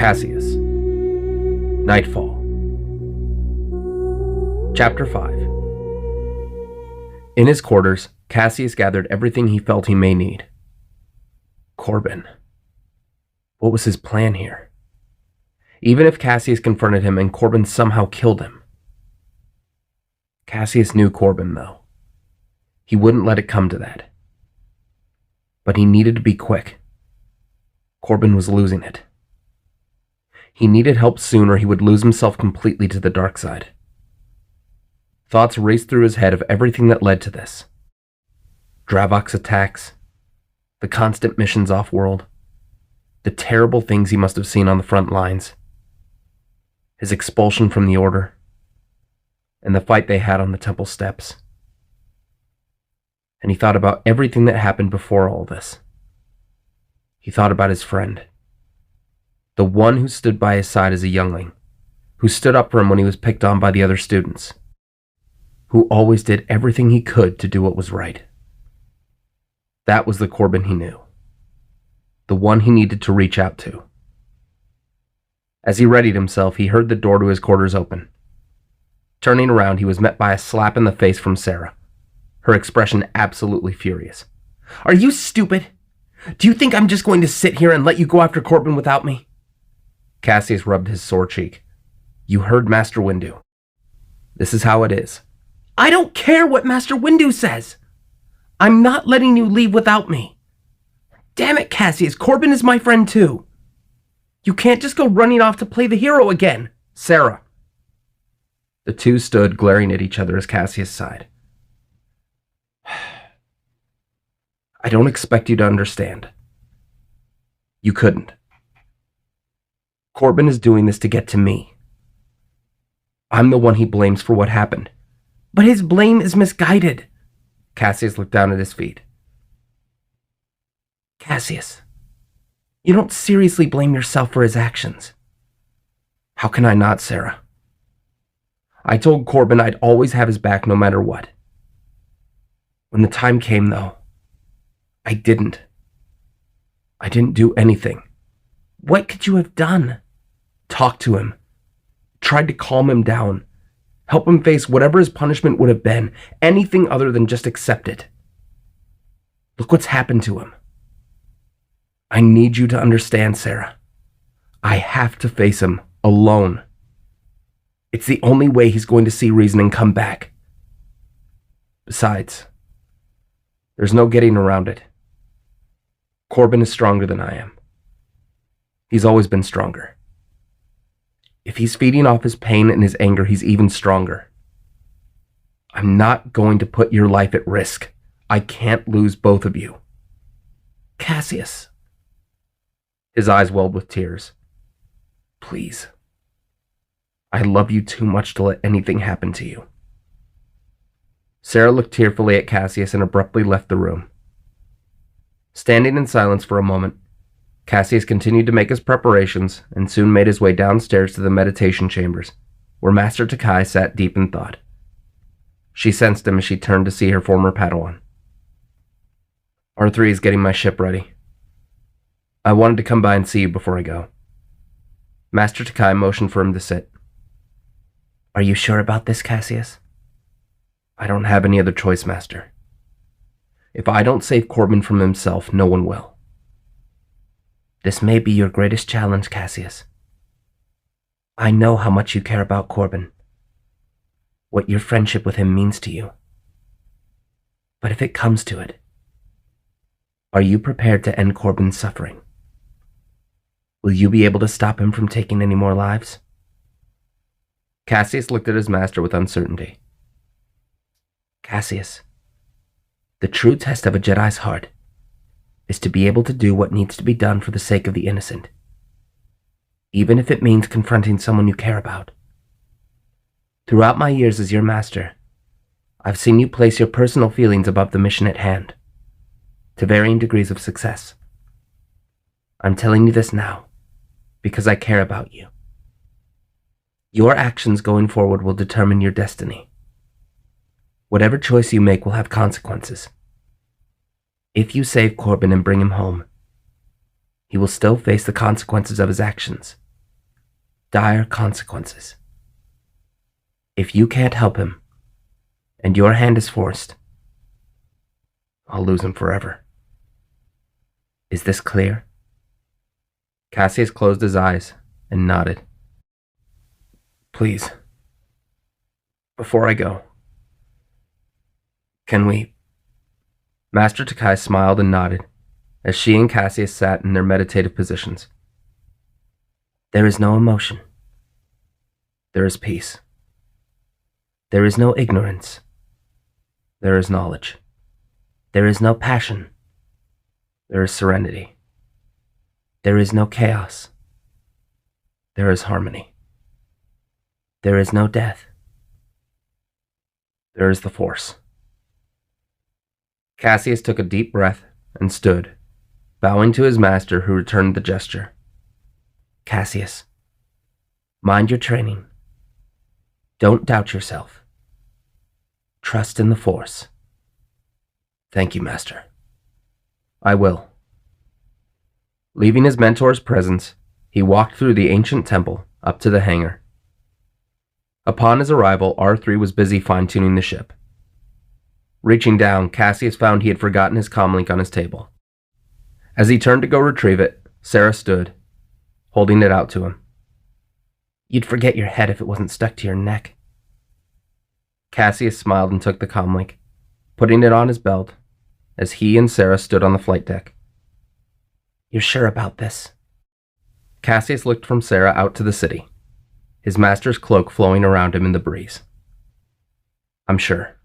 Caseus. Knightfall. Chapter 5. In his quarters, Caseus gathered everything he felt he may need. Corbin. What was his plan here? Even if Caseus confronted him and Corbin somehow killed him. Caseus knew Corbin, though. He wouldn't let it come to that. But he needed to be quick. Corbin was losing it. He needed help soon or he would lose himself completely to the dark side. Thoughts raced through his head of everything that led to this. Dravok's attacks, the constant missions off-world, the terrible things he must have seen on the front lines, his expulsion from the Order, and the fight they had on the temple steps. And he thought about everything that happened before all this. He thought about his friend, the one who stood by his side as a youngling, who stood up for him when he was picked on by the other students, who always did everything he could to do what was right. That was the Corbin he knew, the one he needed to reach out to. As he readied himself, he heard the door to his quarters open. Turning around, he was met by a slap in the face from Sarah, her expression absolutely furious. "Are you stupid? Do you think I'm just going to sit here and let you go after Corbin without me?" Caseus rubbed his sore cheek. "You heard Master Windu. This is how it is." "I don't care what Master Windu says. I'm not letting you leave without me. Damn it, Caseus, Corbin is my friend too. You can't just go running off to play the hero again." "Sarah." The two stood glaring at each other as Caseus sighed. "I don't expect you to understand. You couldn't. Corbin is doing this to get to me. I'm the one he blames for what happened." "But his blame is misguided." Caseus looked down at his feet. "Caseus, you don't seriously blame yourself for his actions." "How can I not, Sarah? I told Corbin I'd always have his back no matter what. When the time came, though, I didn't. I didn't do anything." "What could you have done?" "Talked to him. Tried to calm him down. Help him face whatever his punishment would have been. Anything other than just accept it. Look what's happened to him. I need you to understand, Sarah. I have to face him alone. It's the only way he's going to see reason and come back. Besides, there's no getting around it. Corbin is stronger than I am. He's always been stronger. If he's feeding off his pain and his anger, he's even stronger. I'm not going to put your life at risk. I can't lose both of you." "Caseus." His eyes welled with tears. "Please. I love you too much to let anything happen to you." Sarah looked tearfully at Caseus and abruptly left the room. Standing in silence for a moment, Caseus continued to make his preparations and soon made his way downstairs to the meditation chambers, where Master Takai sat deep in thought. She sensed him as she turned to see her former Padawan. "R3 is getting my ship ready. I wanted to come by and see you before I go." Master Takai motioned for him to sit. "Are you sure about this, Caseus?" "I don't have any other choice, Master. If I don't save Corbin from himself, no one will." "This may be your greatest challenge, Caseus. I know how much you care about Corbin, what your friendship with him means to you. But if it comes to it, are you prepared to end Corbin's suffering? Will you be able to stop him from taking any more lives?" Caseus looked at his master with uncertainty. "Caseus, the true test of a Jedi's heart is to be able to do what needs to be done for the sake of the innocent, even if it means confronting someone you care about. Throughout my years as your master, I've seen you place your personal feelings above the mission at hand, to varying degrees of success. I'm telling you this now, because I care about you. Your actions going forward will determine your destiny. Whatever choice you make will have consequences. If you save Corbin and bring him home, he will still face the consequences of his actions, dire consequences. If you can't help him, and your hand is forced, I'll lose him forever. Is this clear? Caseus closed his eyes and nodded. Please, before I go, can we... Master Takai smiled and nodded as she and Caseus sat in their meditative positions. There is no emotion. There is peace. There is no ignorance. There is knowledge. There is no passion. There is serenity. There is no chaos. There is harmony. There is no death. There is the Force. Caseus took a deep breath and stood, bowing to his master, who returned the gesture. Caseus, mind your training. Don't doubt yourself. Trust in the Force. Thank you, Master. I will. Leaving his mentor's presence, he walked through the ancient temple up to the hangar. Upon his arrival, R3 was busy fine-tuning the ship. Reaching down, Caseus found he had forgotten his comlink on his table. As he turned to go retrieve it, Sarah stood, holding it out to him. You'd forget your head if it wasn't stuck to your neck. Caseus smiled and took the comlink, putting it on his belt, as he and Sarah stood on the flight deck. You're sure about this? Caseus looked from Sarah out to the city, his master's cloak flowing around him in the breeze. I'm sure.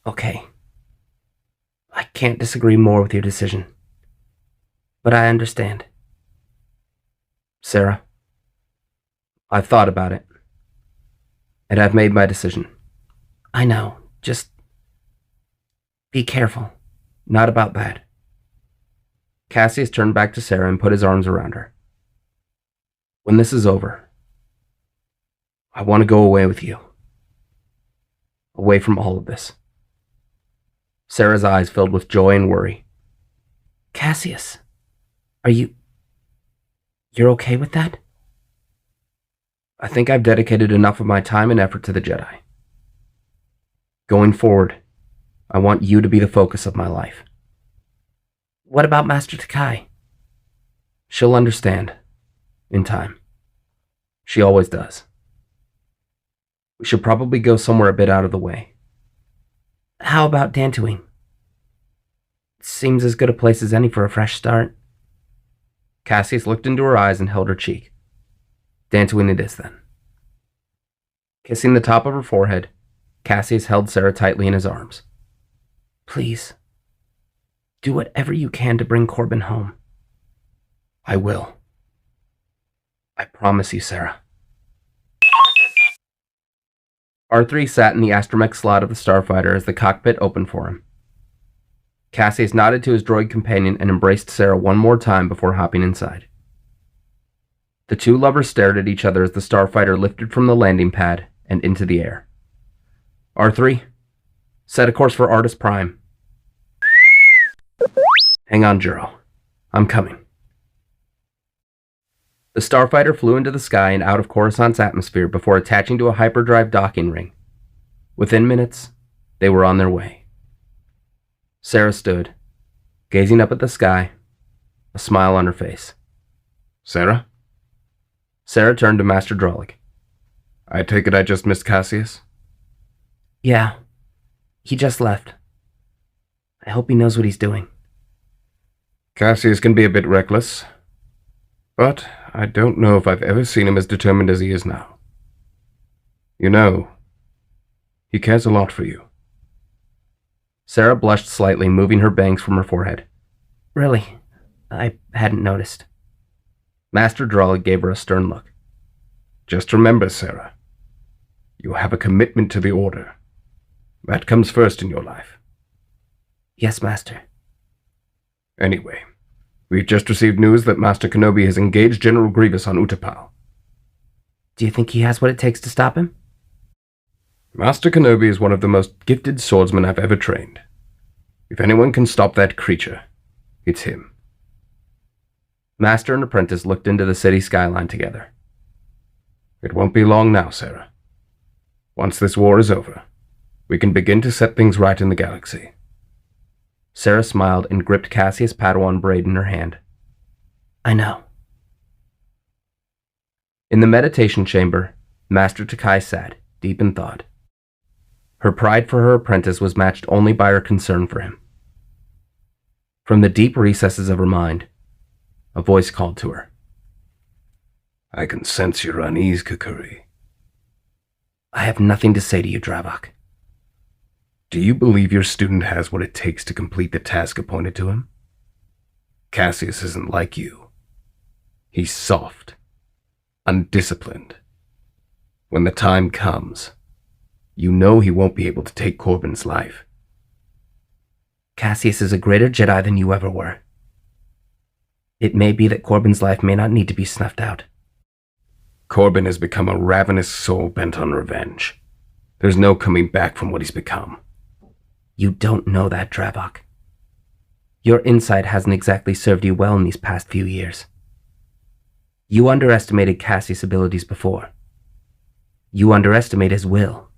Okay. I can't disagree more with your decision, but I understand. Sarah, I've thought about it, and I've made my decision. I know, just be careful. Not about that. Caseus turned back to Sarah and put his arms around her. When this is over, I want to go away with you. Away from all of this. Sarah's eyes filled with joy and worry. Caseus, you're okay with that? I think I've dedicated enough of my time and effort to the Jedi. Going forward, I want you to be the focus of my life. What about Master Takai? She'll understand. In time. She always does. We should probably go somewhere a bit out of the way. How about Dantooine? Seems as good a place as any for a fresh start. Caseus looked into her eyes and held her cheek. Dantooine it is, then. Kissing the top of her forehead, Caseus held Sarah tightly in his arms. Please, do whatever you can to bring Corbin home. I will. I promise you, Sarah. R3 sat in the astromech slot of the starfighter as the cockpit opened for him. Caseus nodded to his droid companion and embraced Sarah one more time before hopping inside. The two lovers stared at each other as the starfighter lifted from the landing pad and into the air. R3, set a course for Artus Prime. Hang on, Juro. I'm coming. The starfighter flew into the sky and out of Coruscant's atmosphere before attaching to a hyperdrive docking ring. Within minutes, they were on their way. Sarah stood, gazing up at the sky, a smile on her face. Sarah? Sarah turned to Master Drolic. I take it I just missed Caseus? Yeah. He just left. I hope he knows what he's doing. Caseus can be a bit reckless, but I don't know if I've ever seen him as determined as he is now. You know, he cares a lot for you. Sarah blushed slightly, moving her bangs from her forehead. Really? I hadn't noticed. Master Drolic gave her a stern look. Just remember, Sarah, you have a commitment to the Order. That comes first in your life. Yes, Master. Anyway, we've just received news that Master Kenobi has engaged General Grievous on Utapau. Do you think he has what it takes to stop him? Master Kenobi is one of the most gifted swordsmen I've ever trained. If anyone can stop that creature, it's him. Master and apprentice looked into the city skyline together. It won't be long now, Sarah. Once this war is over, we can begin to set things right in the galaxy. Sarah smiled and gripped Caseus' Padawan braid in her hand. I know. In the meditation chamber, Master Takai sat, deep in thought. Her pride for her apprentice was matched only by her concern for him. From the deep recesses of her mind, a voice called to her. I can sense your unease, Kukuri. I have nothing to say to you, Dravok. Do you believe your student has what it takes to complete the task appointed to him? Caseus isn't like you. He's soft, undisciplined. When the time comes, you know he won't be able to take Corbin's life. Caseus is a greater Jedi than you ever were. It may be that Corbin's life may not need to be snuffed out. Corbin has become a ravenous soul bent on revenge. There's no coming back from what he's become. You don't know that, Dravok. Your insight hasn't exactly served you well in these past few years. You underestimated Cassius' abilities before. You underestimate his will.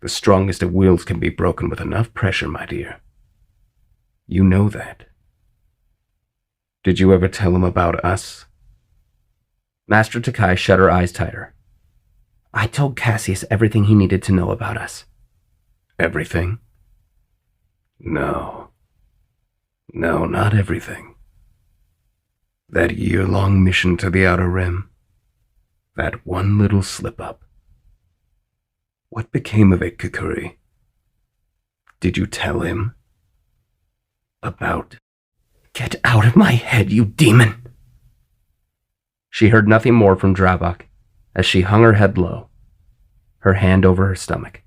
The strongest of wills can be broken with enough pressure, my dear. You know that. Did you ever tell him about us? Master Takai shut her eyes tighter. I told Caseus everything he needed to know about us. Everything? No. No, not everything. That year-long mission to the Outer Rim. That one little slip-up. What became of it, Kukuri? Did you tell him? About? Get out of my head, you demon! She heard nothing more from Dravok as she hung her head low, her hand over her stomach.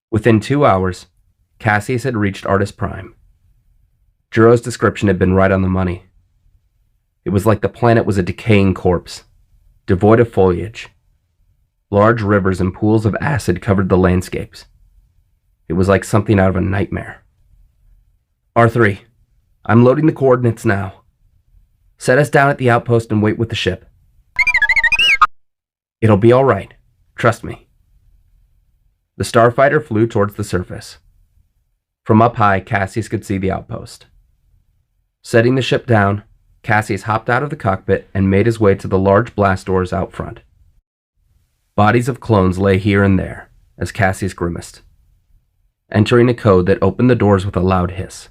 Within 2 hours, Caseus had reached Artus Prime. Juro's description had been right on the money. It was like the planet was a decaying corpse, devoid of foliage. Large rivers and pools of acid covered the landscapes. It was like something out of a nightmare. R3, I'm loading the coordinates now. Set us down at the outpost and wait with the ship. It'll be all right. Trust me. The starfighter flew towards the surface. From up high, Caseus could see the outpost. Setting the ship down, Caseus hopped out of the cockpit and made his way to the large blast doors out front. Bodies of clones lay here and there, as Caseus grimaced, entering a code that opened the doors with a loud hiss.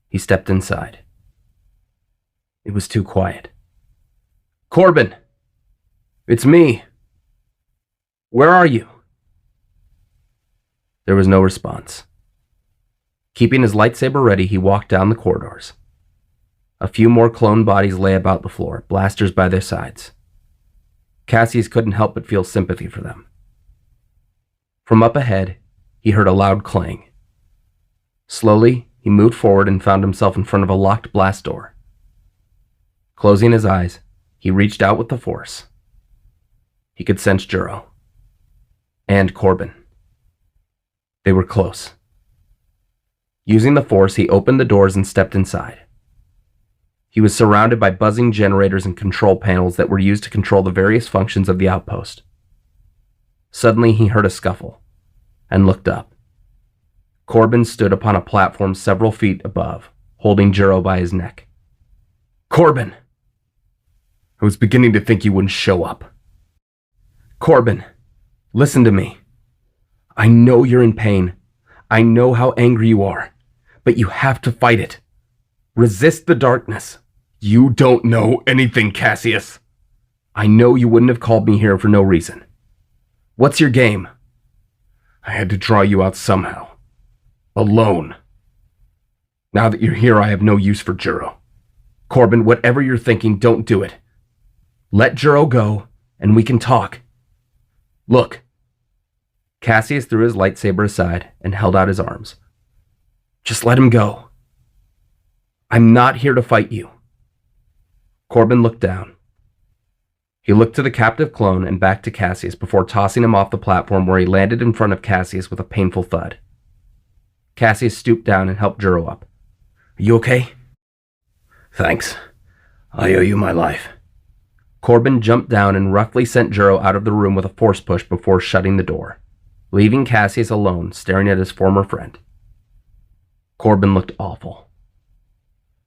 He stepped inside. It was too quiet. Corbin! It's me! Where are you? There was no response. Keeping his lightsaber ready, he walked down the corridors. A few more clone bodies lay about the floor, blasters by their sides. Caseus couldn't help but feel sympathy for them. From up ahead, he heard a loud clang. Slowly, he moved forward and found himself in front of a locked blast door. Closing his eyes, he reached out with the Force. He could sense Juro. And Corbin. They were close. Using the Force, he opened the doors and stepped inside. He was surrounded by buzzing generators and control panels that were used to control the various functions of the outpost. Suddenly, he heard a scuffle and looked up. Corbin stood upon a platform several feet above, holding Juro by his neck. Corbin! I was beginning to think you wouldn't show up. Corbin, listen to me. I know you're in pain. I know how angry you are, but you have to fight it. Resist the darkness. You don't know anything, Caseus. I know you wouldn't have called me here for no reason. What's your game? I had to draw you out somehow. Alone. Now that you're here, I have no use for Juro. Corbin, whatever you're thinking, don't do it. Let Juro go, and we can talk. Look. Caseus threw his lightsaber aside and held out his arms. Just let him go. I'm not here to fight you. Corbin looked down. He looked to the captive clone and back to Caseus before tossing him off the platform, where he landed in front of Caseus with a painful thud. Caseus stooped down and helped Juro up. Are you okay? Thanks. I owe you my life. Corbin jumped down and roughly sent Juro out of the room with a force push before shutting the door, leaving Caseus alone, staring at his former friend. Corbin looked awful.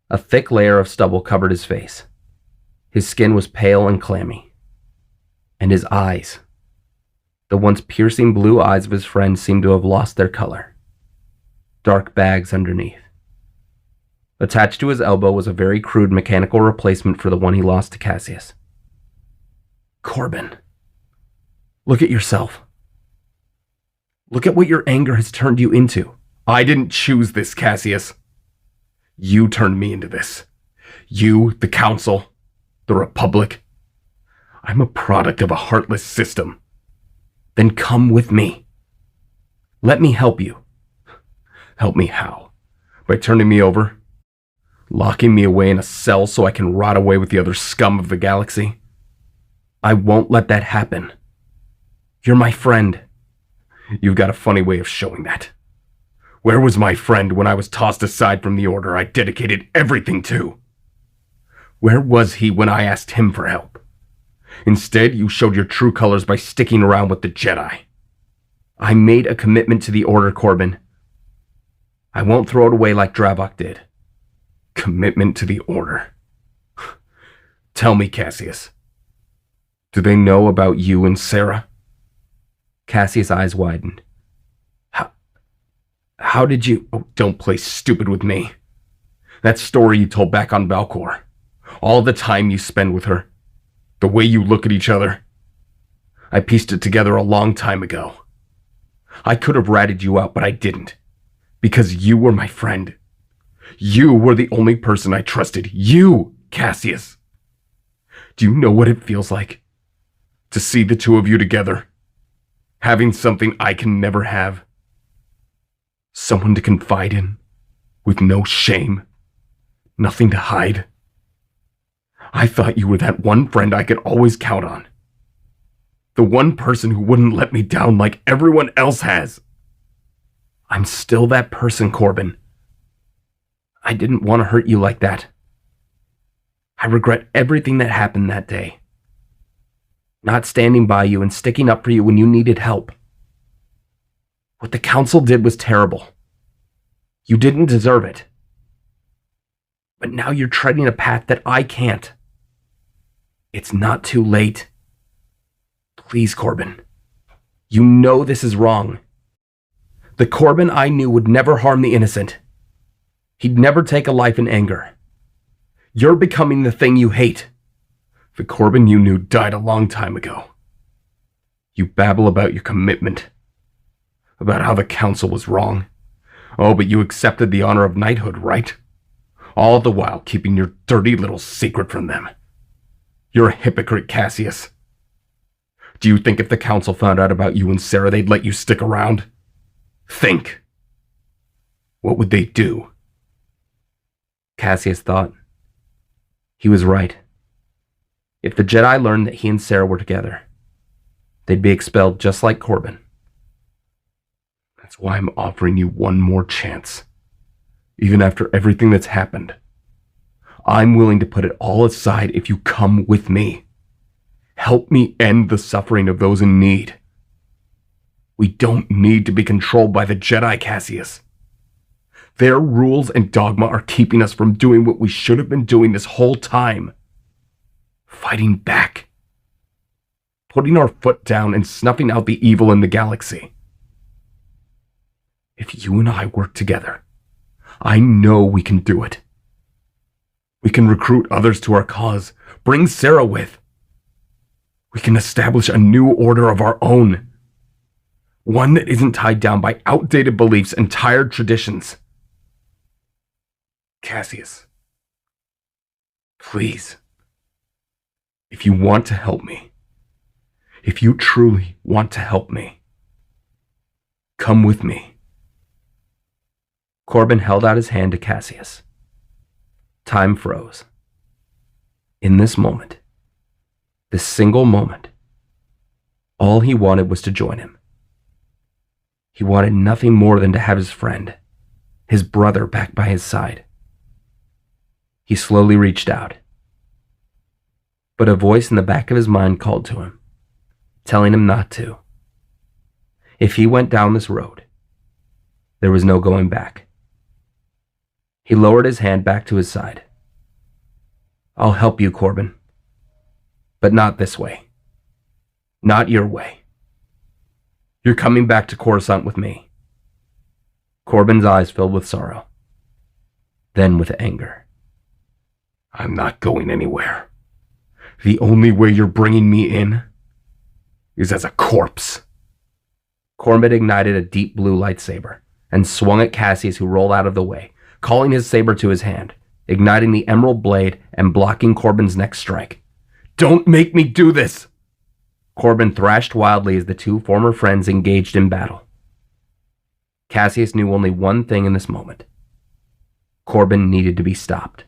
A thick layer of stubble covered his face. His skin was pale and clammy. And his eyes, the once piercing blue eyes of his friend, seemed to have lost their color. Dark bags underneath. Attached to his elbow was a very crude mechanical replacement for the one he lost to Caseus. Corbin, look at yourself. Look at what your anger has turned you into. I didn't choose this, Caseus. You turned me into this. You, the Council, the Republic. I'm a product of a heartless system. Then come with me. Let me help you. Help me how? By turning me over? Locking me away in a cell so I can rot away with the other scum of the galaxy? I won't let that happen. You're my friend. You've got a funny way of showing that. Where was my friend when I was tossed aside from the order I dedicated everything to? Where was he when I asked him for help? Instead, you showed your true colors by sticking around with the Jedi. I made a commitment to the order, Corbin. I won't throw it away like Dravok did. Commitment to the order. Tell me, Caseus. Do they know about you and Sarah? Cassius' eyes widened. How did you... Oh, don't play stupid with me. That story you told back on Valcor. All the time you spend with her. The way you look at each other. I pieced it together a long time ago. I could have ratted you out, but I didn't. Because you were my friend. You were the only person I trusted. You, Caseus. Do you know what it feels like? To see the two of you together. Having something I can never have. Someone to confide in. With no shame. Nothing to hide. I thought you were that one friend I could always count on. The one person who wouldn't let me down like everyone else has. I'm still that person, Corbin. I didn't want to hurt you like that. I regret everything that happened that day. Not standing by you and sticking up for you when you needed help. What the Council did was terrible. You didn't deserve it. But now you're treading a path that I can't. It's not too late. Please, Corbin. You know this is wrong. The Corbin I knew would never harm the innocent. He'd never take a life in anger. You're becoming the thing you hate. The Corbin you knew died a long time ago. You babble about your commitment. About how the Council was wrong. Oh, but you accepted the honor of knighthood, right? All the while keeping your dirty little secret from them. You're a hypocrite, Caseus. Do you think if the Council found out about you and Sarah, they'd let you stick around? Think. What would they do? Caseus thought. He was right. If the Jedi learned that he and Sarah were together, they'd be expelled just like Corbin. That's why I'm offering you one more chance. Even after everything that's happened. I'm willing to put it all aside if you come with me. Help me end the suffering of those in need. We don't need to be controlled by the Jedi, Caseus. Their rules and dogma are keeping us from doing what we should have been doing this whole time. Fighting back. Putting our foot down and snuffing out the evil in the galaxy. If you and I work together, I know we can do it. We can recruit others to our cause, bring Sarah with. We can establish a new order of our own. One that isn't tied down by outdated beliefs and tired traditions. Caseus, please, if you want to help me, if you truly want to help me, come with me. Corbin held out his hand to Caseus. Time froze. In this moment, this single moment, all he wanted was to join him. He wanted nothing more than to have his friend, his brother, back by his side. He slowly reached out. But a voice in the back of his mind called to him, telling him not to. If he went down this road, there was no going back. He lowered his hand back to his side. I'll help you, Corbin. But not this way. Not your way. You're coming back to Coruscant with me. Corbin's eyes filled with sorrow, then with anger. I'm not going anywhere. The only way you're bringing me in is as a corpse. Corbin ignited a deep blue lightsaber and swung at Caseus, who rolled out of the way, calling his saber to his hand, igniting the emerald blade and blocking Corbin's next strike. Don't make me do this! Corbin thrashed wildly as the two former friends engaged in battle. Caseus knew only one thing in this moment. Corbin needed to be stopped.